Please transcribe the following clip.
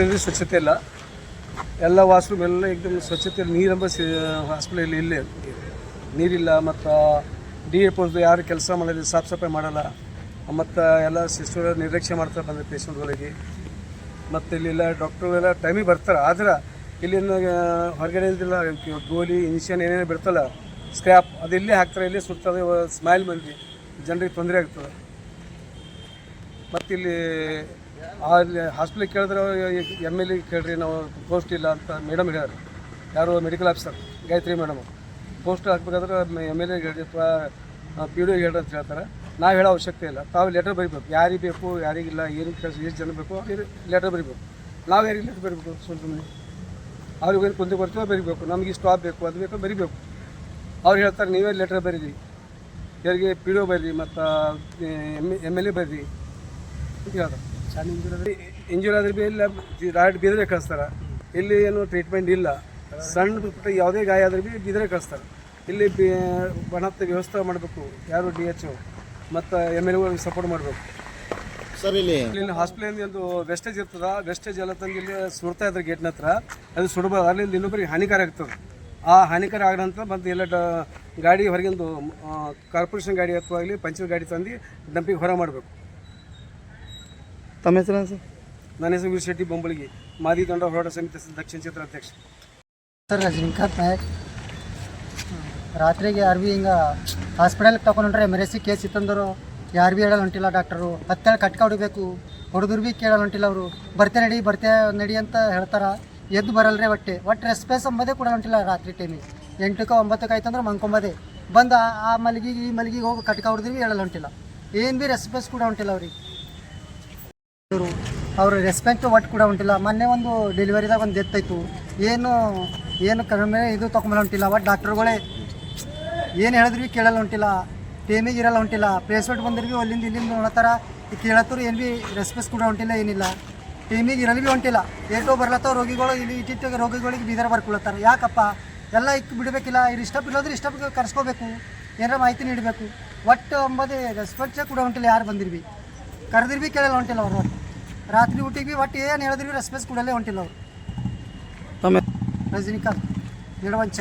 ಹಾಸ್ಪಿಟಲಲ್ಲಿ ಸ್ವಚ್ಛತೆ ಇಲ್ಲ, ಎಲ್ಲ ವಾಶ್ರೂಮ್ ಎಲ್ಲ ಏಕದಮ್ ಸ್ವಚ್ಛತೆ, ನೀರೆಂಬ ಹಾಸ್ಪಿಟಲಲ್ಲಿ ಇಲ್ಲೇ ನೀರಿಲ್ಲ. ಮತ್ತು DAPOದು ಯಾರು ಕೆಲಸ ಮಾಡೋದು, ಸಾಫ್ ಸಫಾಯಿ ಮಾಡಲ್ಲ. ಮತ್ತು ಎಲ್ಲ ಸಿಸ್ಟರ್ ನಿರ್ಲಕ್ಷ್ಯ ಮಾಡ್ತಾರೆ ಬಂದ ಪೇಷಂಟ್ಗಳಿಗೆ. ಮತ್ತು ಇಲ್ಲೆಲ್ಲ ಡಾಕ್ಟ್ರುಗಳೆಲ್ಲ ಟೈಮಿಗೆ ಬರ್ತಾರೆ, ಆದ್ರೆ ಇಲ್ಲಿನ ಹೊರಗಡೆ ಇದ್ದಿಲ್ಲ ಗೋಲಿ ಇಂಜೆಕ್ಷನ್ ಏನೇನು ಬಿಡ್ತಲ್ಲ ಸ್ಕ್ರ್ಯಾಪ್, ಅದು ಇಲ್ಲೇ ಹಾಕ್ತಾರೆ, ಇಲ್ಲೇ ಸುಡ್ತದೆ. ಸ್ಮೈಲ್ ಮಂದಿ ಜನರಿಗೆ ತೊಂದರೆ ಆಗ್ತದೆ. ಮತ್ತು ಇಲ್ಲಿ ಹಾಸ್ಪಿಟ್ಲಿಗೆ ಕೇಳಿದ್ರೆ MLA ಕೇಳ್ರಿ, ನಾವು ಪೋಸ್ಟ್ ಇಲ್ಲ ಅಂತ ಮೇಡಮ್ ಹೇಳ್ಯಾರ. ಯಾರು medical officer Gayatri madam post ಹಾಕ್ಬೇಕಾದ್ರೆ MLA ಹೇಳಿ ಅಥವಾ PDO ಹೇಳ್ರಿ ಅಂತ ಹೇಳ್ತಾರೆ. ನಾವು ಹೇಳೋ ಅವಶ್ಯಕತೆ ಇಲ್ಲ. ತಾವು ಲೆಟರ್ ಬರೀಬೇಕು, ಯಾರಿಗೆ ಬೇಕು ಯಾರಿಗಿಲ್ಲ, ಏನು ಕೆಲಸ ಎಷ್ಟು ಜನ ಬೇಕು ಅವ್ರಿಗೆ ಲೆಟರ್ ಬರೀಬೇಕು. ನಾವು ಯಾರಿಗೆ ಲೆಟರ್ ಬರೀಬೇಕು? ಸುಮ್ಮನೆ ಅವ್ರಿಗೆ ಏನು ಕುಂದು ಬರ್ತೀವೋ ಬರೀಬೇಕು. ನಮಗೆ ಸ್ಟಾಪ್ ಬೇಕು, ಅದು ಬೇಕು, ಬರೀಬೇಕು. ಅವ್ರು ಹೇಳ್ತಾರೆ ನೀವೇ ಲೆಟರ್ ಬರೀರಿ, ಯಾರಿಗೆ PDO ಬರೀರಿ, ಮತ್ತು MLA ಬರೀರಿ ಅಂತ ಹೇಳ್ತಾರೆ. ಇಂಜೂರಿ ಆದ್ರೆ ಭೀ ಇಲ್ಲ ಡೈರೆಕ್ಟ್ ಬೀದರೆ ಕಳಿಸ್ತಾರೆ. ಇಲ್ಲಿ ಏನು ಟ್ರೀಟ್ಮೆಂಟ್ ಇಲ್ಲ. ಸಣ್ಣ ಪುಟ್ಟ ಯಾವುದೇ ಗಾಯ ಆದ್ರೆ ಭೀ ಬೀದರೆ ಕಳಿಸ್ತಾರೆ. ಇಲ್ಲಿ ಬಣತ್ತ ವ್ಯವಸ್ಥೆ ಮಾಡಬೇಕು, ಯಾರು DHO ಮತ್ತು MLA ಸಪೋರ್ಟ್ ಮಾಡಬೇಕು ಸರ್. ಇಲ್ಲಿ ಹಾಸ್ಪಿಟಲ್ ಒಂದು ವೆಸ್ಟೇಜ್ ಇರ್ತದೆ, ವೆಸ್ಟೇಜ್ ಎಲ್ಲ ತಂದು ಇಲ್ಲಿ ಸುಡ್ತಾ ಇದ್ದಾರೆ ಗೇಟ್ನ ಹತ್ರ. ಅದು ಸುಡಬಾರ್ದು, ಅಲ್ಲಿಂದ ಇನ್ನೊಬ್ಬರಿಗೆ ಹಾನಿಕಾರ ಆಗ್ತದೆ. ಆ ಹಾನಿಕಾರ ಆಗ ನಂತರ ಮತ್ತು ಎಲ್ಲ ಗಾಡಿ ಹೊರಗಿಂದು ಕಾರ್ಪೊರೇಷನ್ ಗಾಡಿ ಅಥವಾ ಆಗಲಿ ಪಂಚಾಯತ್ ಗಾಡಿ ತಂದು ಡಂಪಿಗೆ ಹೊರ ಮಾಡಬೇಕು. ತಮ್ಮ ಹೆಸರು ಸರ್? ನನ್ನ ಹೆಸರು ವೀರ್ ಶೆಟ್ಟಿ ಬೊಂಬಳಿಗೆ, ಮಾದಿ ದಂಡ ಹೋರಾಟ ಸಮಿತಿ ದಕ್ಷಿಣ ಕ್ಷೇತ್ರ ಅಧ್ಯಕ್ಷ. ಸರ್ ರಜನಿಕಾಂತ್ ನಾಯಕ್. ರಾತ್ರಿಗೆ ಯಾರು ಭೀ ಹಿಂಗೆ ಹಾಸ್ಪಿಟಲ್ಗೆ ತಗೊಂಡ್ರೆ ಎಮರ್ಜೆನ್ಸಿ ಕೇಸ್ ಇತ್ತಂದರು ಯಾರು ಭೀ ಹೇಳಲ್ಲ ಹೊಂಟಿಲ್ಲ. ಡಾಕ್ಟರು ಹತ್ತೇಳಿ ಕಟ್ಕ ಹೊಡಿಬೇಕು, ಹೊಡೆದ್ರು ಭೀ ಕೇಳಲ್ಲ ಹೊಂಟಿಲ್ಲ. ಅವರು ಬರ್ತೆ ನಡಿ ಅಂತ ಹೇಳ್ತಾರೆ, ಎದ್ದು ಬರಲ್ರಿ. ಒಟ್ಟು ರೆಸ್ಪೆಸ್ ಅಂಬೋದೇ ಕೂಡ ಹೊಂಟಿಲ್ಲ. ರಾತ್ರಿ ಟೈಮಿಗೆ 8ಕ್ಕೆ 9ಕ್ಕೆ ಆಯ್ತಂದ್ರೆ ಮಂಕೊಂಬೋದೆ ಬಂದು ಆ ಮಲಗಿಗೆ ಈ ಮಲಗಿಗೆ ಹೋಗಿ ಕಟ್ಕ ಹೊಡೆದ್ರು ಭೀ ಹೇಳಲ್ಲ ಹೊಂಟಿಲ್ಲ. ಏನು ಭೀ ರೆಸ್ಪೆಸ್ ಕೂಡ ಹೊಂಟಿಲ್ಲ ಅವ್ರಿಗೆ. ಅವರು ರೆಸ್ಪೆಕ್ಟ್ ಒಟ್ಟು ಕೂಡ ಹೊಂಟಿಲ್ಲ. ಮೊನ್ನೆ ಒಂದು ಡೆಲಿವರಿದಾಗ ಒಂದು ಡೆತ್ ಆಯಿತು, ಏನು ಕಡಿಮೆ ಇದು ತೊಗೊಂಬಲ್ಲ ಹೊಂಟಿಲ್ಲ. ಒಟ್ಟು ಡಾಕ್ಟರ್ಗಳೇ ಏನು ಹೇಳಿದ್ರು ಭೀ ಕೇಳಲ್ಲ ಹೊಂಟಿಲ್ಲ, ಟೈಮಿಗೆ ಇರಲ್ಲ ಹೊಂಟಿಲ್ಲ. ಪೇಷಂಟ್ ಬಂದ್ರೆ ಭೀ ಅಲ್ಲಿಂದ ಇಲ್ಲಿಂದ ನೋಡತ್ತಾರ, ಕೇಳತ್ತರು ಏನು ಭೀ ರೆಸ್ಪೆಕ್ಟ್ ಕೂಡ ಹೊಂಟಿಲ್ಲ, ಏನಿಲ್ಲ. ಟೈಮಿಗೆ ಇರಲಿ ಭೀ ಹೊಂಟಿಲ್ಲ. ಏಟೋ ಬರ್ಲತ್ತಾವ ರೋಗಿಗಳು, ಇಲ್ಲಿ ಇಟ್ಟಿಟ್ಟಾಗ ರೋಗಿಗಳಿಗೆ ಬೀದರ ಬರ್ಕೊಳತ್ತಾರೆ. ಯಾಕಪ್ಪ ಎಲ್ಲ ಇಕ್ಕೆ ಬಿಡಬೇಕಿಲ್ಲ. ಇದು ಇಷ್ಟಪ್ ಇಲ್ಲೋದ್ರೆ ಇಷ್ಟಕ್ಕೆ ಕರ್ಸ್ಕೋಬೇಕು, ಏನಾರ ಮಾಹಿತಿ ನೀಡಬೇಕು. ಒಟ್ಟು ಅಂಬೋದೇ ರೆಸ್ಪೆಕ್ಟೇ ಕೂಡ ಹೊಂಟಿಲ್ಲ. ಯಾರು ಬಂದಿರು ಭೀ ಕರೆದಿರು ಭೀ ಕೇಳಲ್ಲ ಹೊಂಟಿಲ್ಲ ಅವರು. ರಾತ್ರಿ ಊಟಿಗೆ ಭೀ ಒಟ್ಟು ಏನು ಹೇಳಿದ್ರು ಭೀ ರೆಸ್ಪೆಕ್ಟ್ ಕೊಡಲೇ ಹೊಂಟಿಲ್ಲ ಅವರು. ತಮ್ಮ ರಜನಿಕಾಂತ್ ನಿಡವಂಚ.